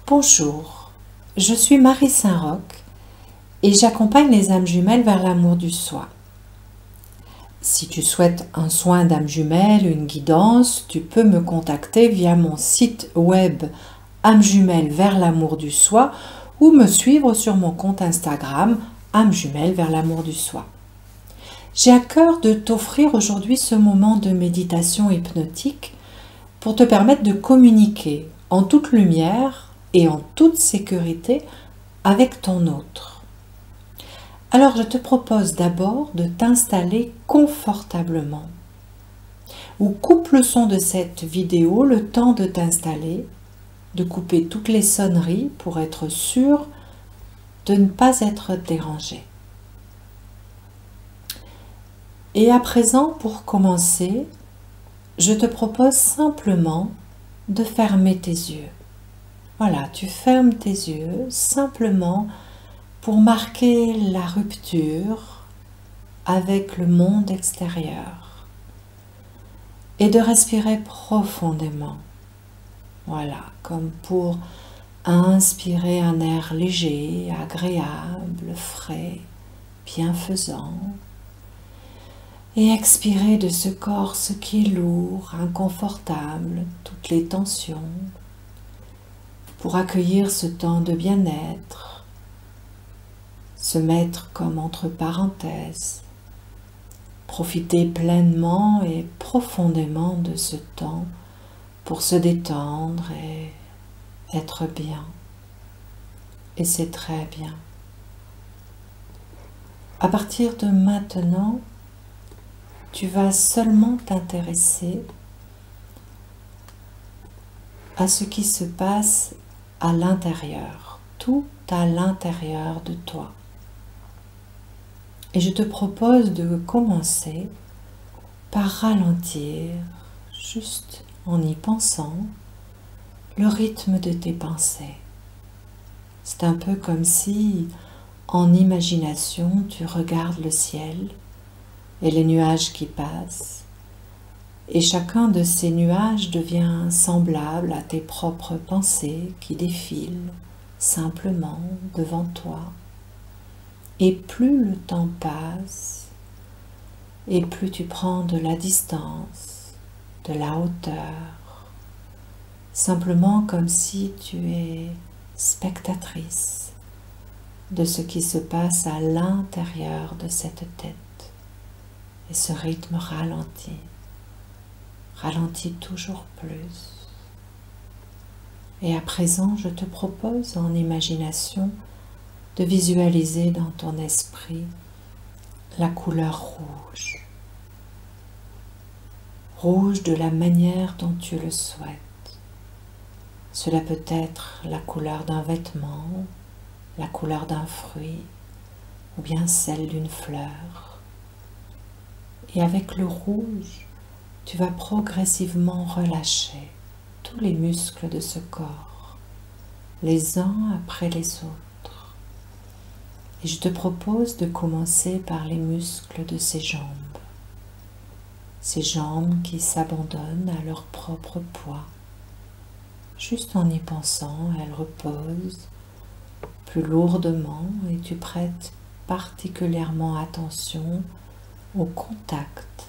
Bonjour, je suis Marie Saint-Roch et j'accompagne les âmes jumelles vers l'amour du soi. Si tu souhaites un soin d'âme jumelle, une guidance, tu peux me contacter via mon site web âme jumelle vers l'amour du soi ou me suivre sur mon compte Instagram âme jumelle vers l'amour du soi. J'ai à cœur de t'offrir aujourd'hui ce moment de méditation hypnotique pour te permettre de communiquer en toute lumière et en toute sécurité avec ton autre. Alors je te propose d'abord de t'installer confortablement ou coupe le son de cette vidéo le temps de t'installer, de couper toutes les sonneries pour être sûr de ne pas être dérangé. Et à présent, pour commencer, je te propose simplement de fermer tes yeux. Voilà, tu fermes tes yeux simplement pour marquer la rupture avec le monde extérieur et de respirer profondément. Voilà, comme pour inspirer un air léger, agréable, frais, bienfaisant. Et expirer de ce corps ce qui est lourd, inconfortable, toutes les tensions, pour accueillir ce temps de bien-être, se mettre comme entre parenthèses, profiter pleinement et profondément de ce temps pour se détendre et être bien. Et c'est très bien. À partir de maintenant, tu vas seulement t'intéresser à ce qui se passe à l'intérieur, tout à l'intérieur de toi. Et je te propose de commencer par ralentir, juste en y pensant, le rythme de tes pensées. C'est un peu comme si, en imagination, tu regardes le ciel et les nuages qui passent, et chacun de ces nuages devient semblable à tes propres pensées qui défilent simplement devant toi. Et plus le temps passe, et plus tu prends de la distance, de la hauteur, simplement comme si tu es spectatrice de ce qui se passe à l'intérieur de cette tête. Et ce rythme ralentit toujours plus. Et à présent, je te propose en imagination de visualiser dans ton esprit la couleur rouge. Rouge de la manière dont tu le souhaites. Cela peut être la couleur d'un vêtement, la couleur d'un fruit, ou bien celle d'une fleur. Et avec le rouge, tu vas progressivement relâcher tous les muscles de ce corps, les uns après les autres. Et je te propose de commencer par les muscles de ces jambes qui s'abandonnent à leur propre poids. Juste en y pensant, elles reposent plus lourdement et tu prêtes particulièrement attention au contact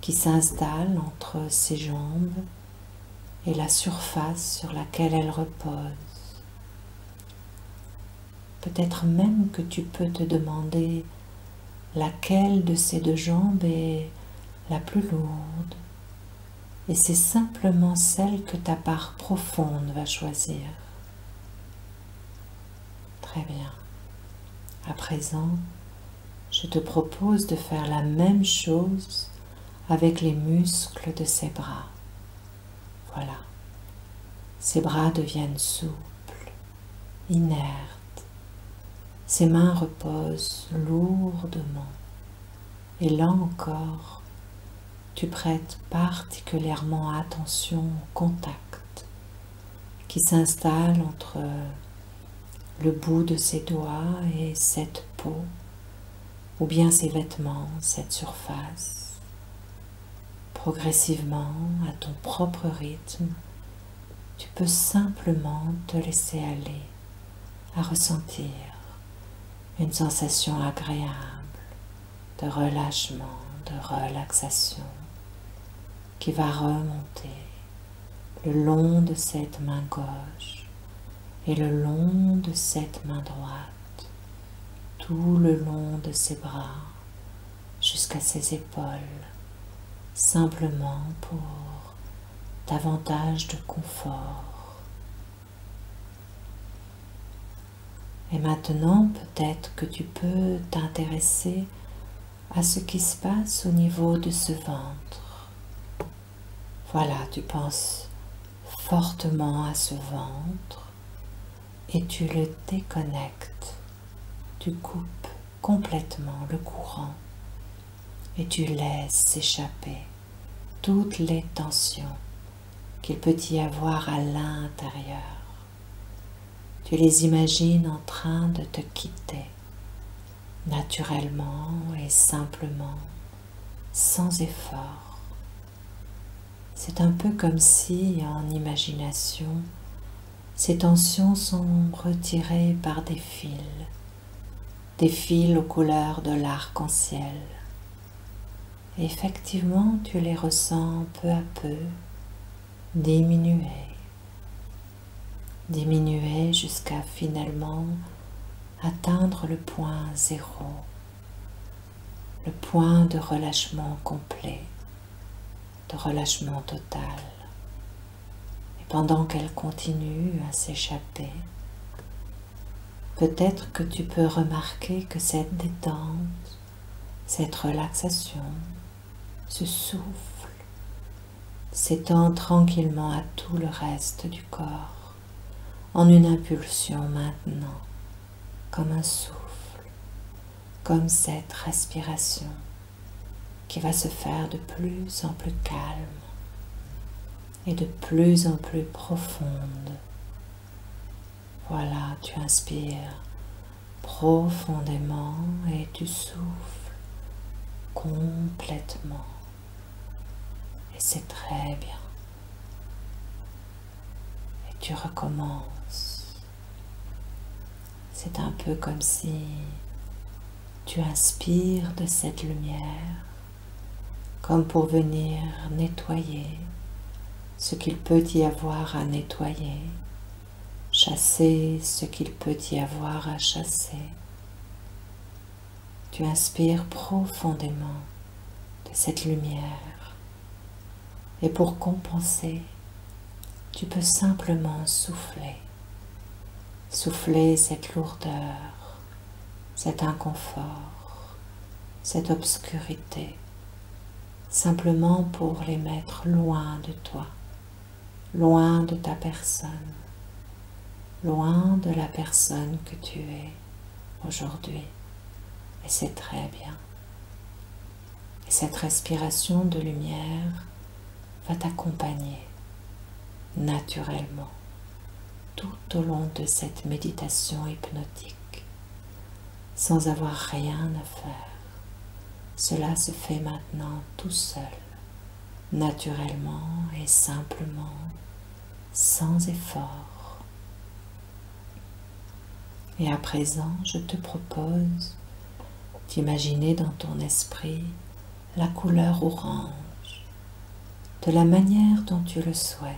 qui s'installe entre ces jambes et la surface sur laquelle elles reposent. Peut-être même que tu peux te demander laquelle de ces deux jambes est la plus lourde, et c'est simplement celle que ta part profonde va choisir. Très bien. À présent, je te propose de faire la même chose avec les muscles de ses bras. Voilà. Ses bras deviennent souples, inertes. Ses mains reposent lourdement. Et là encore, tu prêtes particulièrement attention au contact qui s'installe entre le bout de ses doigts et cette peau, ou bien ses vêtements, cette surface. Progressivement, à ton propre rythme, tu peux simplement te laisser aller à ressentir une sensation agréable de relâchement, de relaxation qui va remonter le long de cette main gauche et le long de cette main droite, tout le long de ses bras jusqu'à ses épaules, simplement pour davantage de confort. Et maintenant, peut-être que tu peux t'intéresser à ce qui se passe au niveau de ce ventre. Voilà, tu penses fortement à ce ventre et tu le déconnectes. Tu coupes complètement le courant et tu laisses s'échapper toutes les tensions qu'il peut y avoir à l'intérieur. Tu les imagines en train de te quitter, naturellement et simplement, sans effort. C'est un peu comme si, en imagination, ces tensions sont retirées par des fils aux couleurs de l'arc-en-ciel. Et effectivement, tu les ressens peu à peu diminuer jusqu'à finalement atteindre le point zéro, le point de relâchement complet, de relâchement total. Et pendant qu'elle continue à s'échapper, peut-être que tu peux remarquer que cette détente, cette relaxation, ce souffle s'étend tranquillement à tout le reste du corps, en une impulsion maintenant, comme un souffle, comme cette respiration qui va se faire de plus en plus calme et de plus en plus profonde. Voilà, tu inspires profondément et tu souffles complètement. Et c'est très bien. Et tu recommences. C'est un peu comme si tu inspires de cette lumière, comme pour venir nettoyer ce qu'il peut y avoir à nettoyer, chasser ce qu'il peut y avoir à chasser. Tu inspires profondément de cette lumière et pour compenser, tu peux simplement souffler cette lourdeur, cet inconfort, cette obscurité, simplement pour les mettre loin de toi, loin de ta personne, loin de la personne que tu es aujourd'hui. Et c'est très bien. Et cette respiration de lumière va t'accompagner naturellement tout au long de cette méditation hypnotique, sans avoir rien à faire. Cela se fait maintenant tout seul, naturellement et simplement, sans effort. Et à présent, je te propose d'imaginer dans ton esprit la couleur orange, de la manière dont tu le souhaites.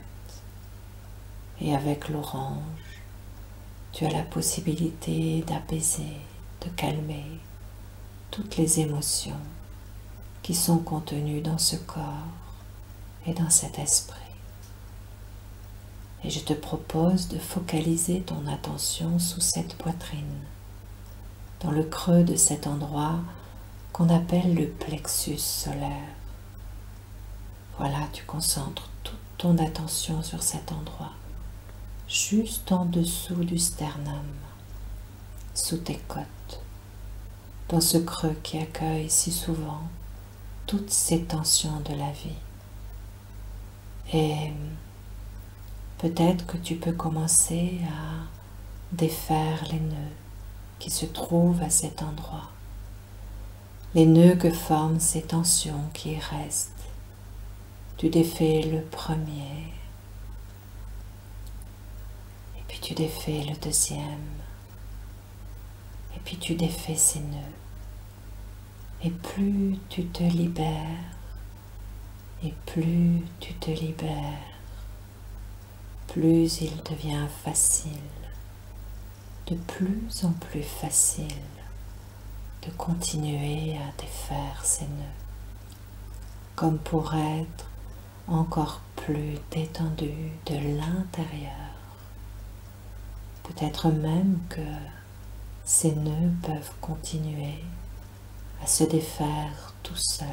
Et avec l'orange, tu as la possibilité d'apaiser, de calmer toutes les émotions qui sont contenues dans ce corps et dans cet esprit. Et je te propose de focaliser ton attention sous cette poitrine, dans le creux de cet endroit qu'on appelle le plexus solaire. Voilà, tu concentres toute ton attention sur cet endroit, juste en dessous du sternum, sous tes côtes, dans ce creux qui accueille si souvent toutes ces tensions de la vie. Et peut-être que tu peux commencer à défaire les nœuds qui se trouvent à cet endroit, les nœuds que forment ces tensions qui y restent. Tu défais le premier, tu défais le deuxième. Et puis tu défais ces nœuds. Et plus tu te libères, et plus tu te libères, plus il devient facile, de plus en plus facile, de continuer à défaire ces nœuds, comme pour être encore plus détendu de l'intérieur. Peut-être même que ces nœuds peuvent continuer à se défaire tout seuls,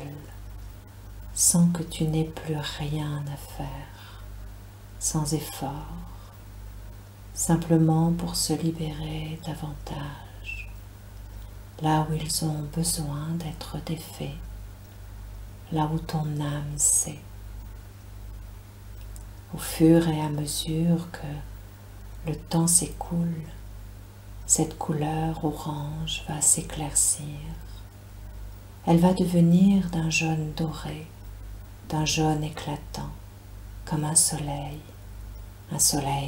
sans que tu n'aies plus rien à faire, sans effort, simplement pour se libérer davantage, là où ils ont besoin d'être défaits, là où ton âme sait. Au fur et à mesure que le temps s'écoule, cette couleur orange va s'éclaircir. Elle va devenir d'un jaune doré, d'un jaune éclatant, comme un soleil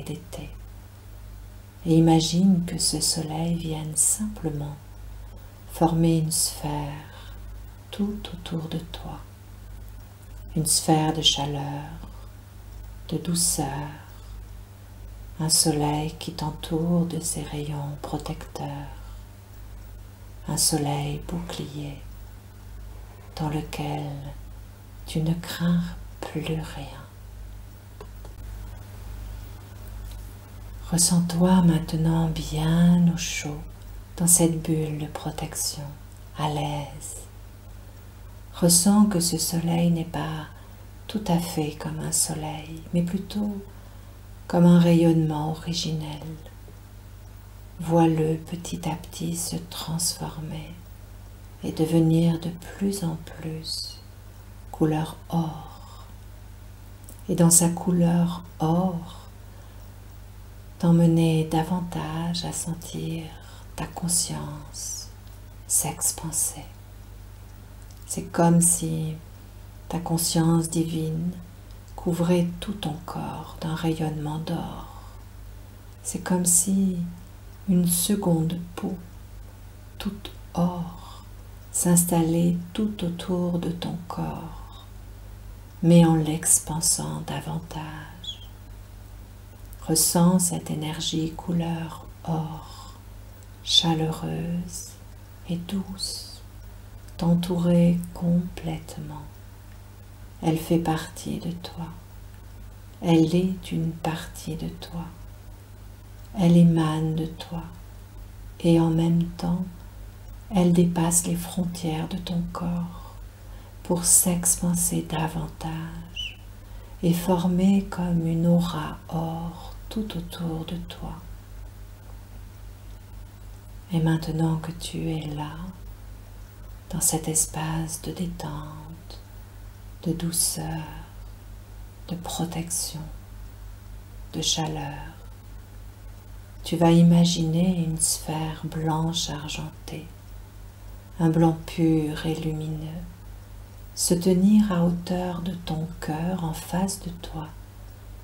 d'été. Et imagine que ce soleil vienne simplement former une sphère tout autour de toi, une sphère de chaleur, de douceur, un soleil qui t'entoure de ses rayons protecteurs, un soleil bouclier dans lequel tu ne crains plus rien. Ressens-toi maintenant bien au chaud dans cette bulle de protection, à l'aise. Ressens que ce soleil n'est pas tout à fait comme un soleil, mais plutôt comme un rayonnement originel. Vois-le petit à petit se transformer et devenir de plus en plus couleur or. Et dans sa couleur or, t'emmener davantage à sentir ta conscience s'expanser. C'est comme si ta conscience divine couvrait tout ton corps d'un rayonnement d'or. C'est comme si une seconde peau, toute or, s'installait tout autour de ton corps, mais en l'expansant davantage. Ressens cette énergie couleur or, chaleureuse et douce, t'entourer complètement. Elle fait partie de toi. Elle est une partie de toi. Elle émane de toi. Et en même temps, elle dépasse les frontières de ton corps pour s'expanser davantage et former comme une aura or tout autour de toi. Et maintenant que tu es là, dans cet espace de détente, de douceur, de protection, de chaleur, tu vas imaginer une sphère blanche argentée, un blanc pur et lumineux, se tenir à hauteur de ton cœur en face de toi,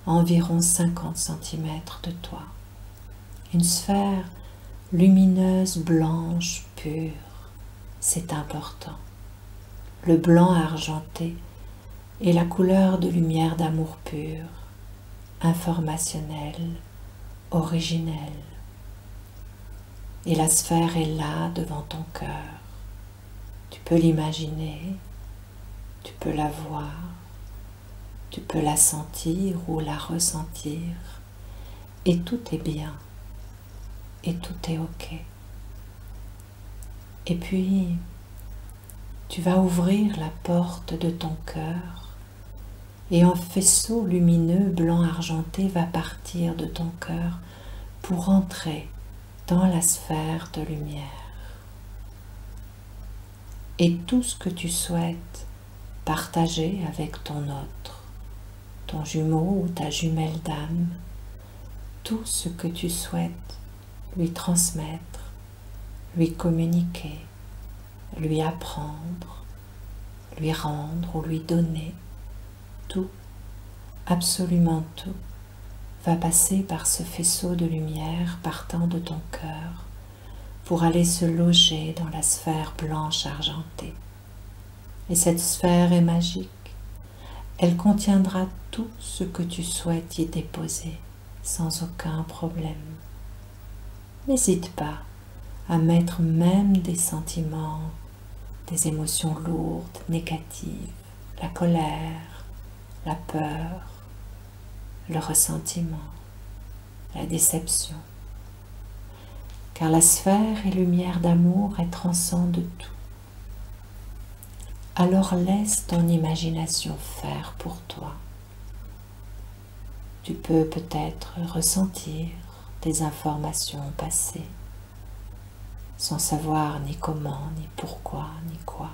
à environ 50 cm de toi. Une sphère lumineuse, blanche, pure, c'est important. Le blanc argenté est la couleur de lumière d'amour pur, informationnelle, originelle. Et la sphère est là devant ton cœur. Tu peux l'imaginer, tu peux la voir, tu peux la sentir ou la ressentir, et tout est bien, et tout est ok. Et puis, tu vas ouvrir la porte de ton cœur et un faisceau lumineux blanc argenté va partir de ton cœur pour entrer dans la sphère de lumière. Et tout ce que tu souhaites partager avec ton autre, ton jumeau ou ta jumelle d'âme, tout ce que tu souhaites lui transmettre, lui communiquer, lui apprendre, lui rendre ou lui donner, tout, absolument tout, va passer par ce faisceau de lumière partant de ton cœur pour aller se loger dans la sphère blanche argentée. Et cette sphère est magique. Elle contiendra tout ce que tu souhaites y déposer sans aucun problème. N'hésite pas à mettre même des sentiments, des émotions lourdes, négatives, la colère, la peur, le ressentiment, la déception. Car la sphère et lumière d'amour, elle transcende tout. Alors laisse ton imagination faire pour toi. Tu peux peut-être ressentir des informations passées, sans savoir ni comment, ni pourquoi, ni quoi.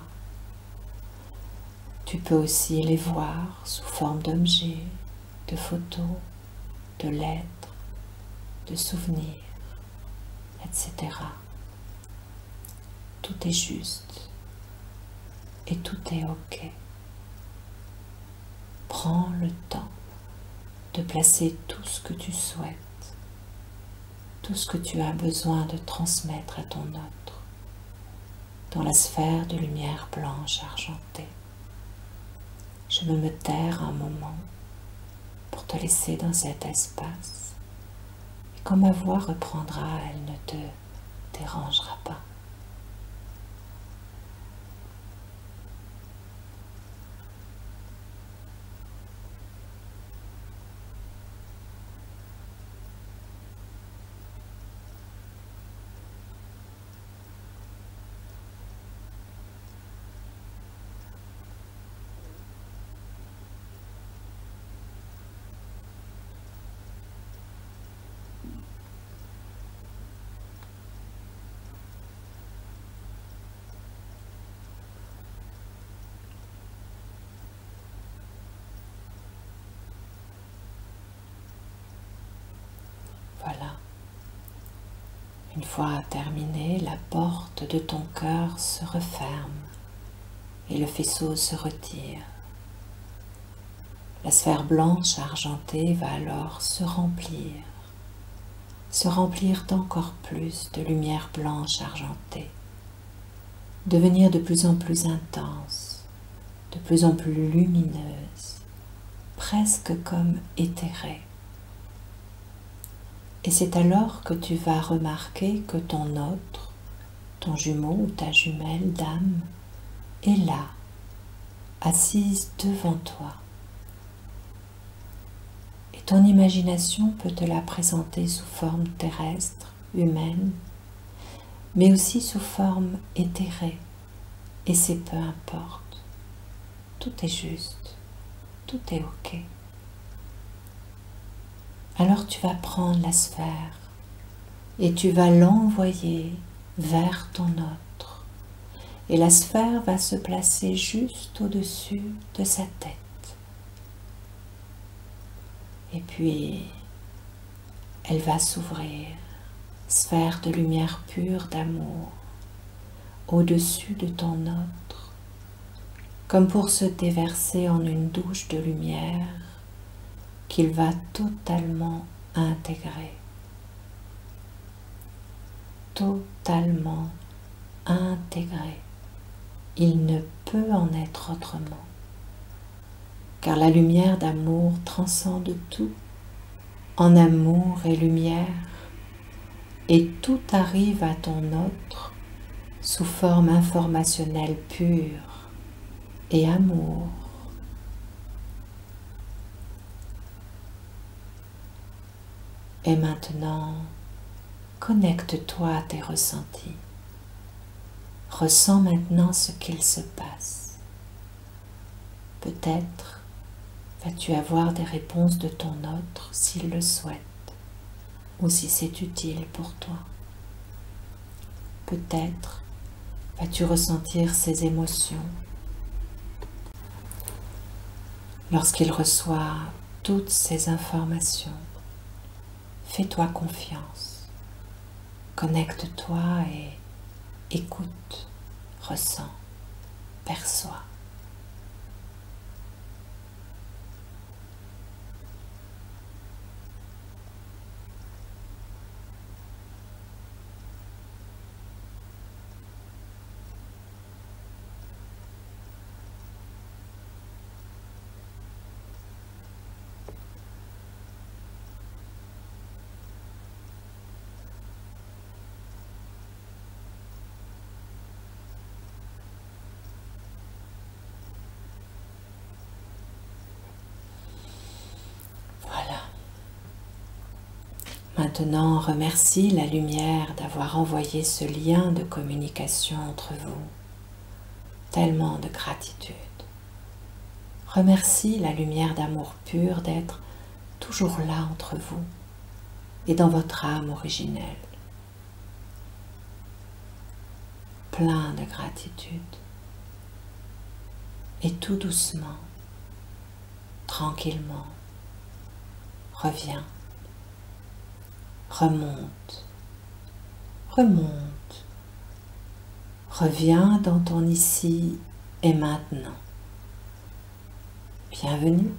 Tu peux aussi les voir sous forme d'objets, de photos, de lettres, de souvenirs, etc. Tout est juste et tout est ok. Prends le temps de placer tout ce que tu souhaites, tout ce que tu as besoin de transmettre à ton autre, dans la sphère de lumière blanche argentée. Je vais me taire un moment pour te laisser dans cet espace, et quand ma voix reprendra, elle ne te dérangera pas. Voilà. Une fois terminé, la porte de ton cœur se referme et le faisceau se retire. La sphère blanche argentée va alors se remplir d'encore plus de lumière blanche argentée, devenir de plus en plus intense, de plus en plus lumineuse, presque comme éthérée. Et c'est alors que tu vas remarquer que ton autre, ton jumeau ou ta jumelle d'âme, est là, assise devant toi. Et ton imagination peut te la présenter sous forme terrestre, humaine, mais aussi sous forme éthérée. Et c'est peu importe. Tout est juste, tout est ok. Alors tu vas prendre la sphère et tu vas l'envoyer vers ton autre. Et la sphère va se placer juste au-dessus de sa tête. Et puis, elle va s'ouvrir, sphère de lumière pure d'amour, au-dessus de ton autre, comme pour se déverser en une douche de lumière qu'il va totalement intégrer. Totalement intégré. Il ne peut en être autrement. Car la lumière d'amour transcende tout en amour et lumière, et tout arrive à ton autre sous forme informationnelle pure et amour. Et maintenant, connecte-toi à tes ressentis. Ressens maintenant ce qu'il se passe. Peut-être vas-tu avoir des réponses de ton autre s'il le souhaite, ou si c'est utile pour toi. Peut-être vas-tu ressentir ses émotions lorsqu'il reçoit toutes ces informations. Fais-toi confiance, connecte-toi et écoute, ressens, perçois. maintenant, remercie la lumière d'avoir envoyé ce lien de communication entre vous. Tellement de gratitude. Remercie la lumière d'amour pur d'être toujours là entre vous et dans votre âme originelle. Plein de gratitude. Et tout doucement, tranquillement, reviens, remonte, remonte, reviens dans ton ici et maintenant. Bienvenue.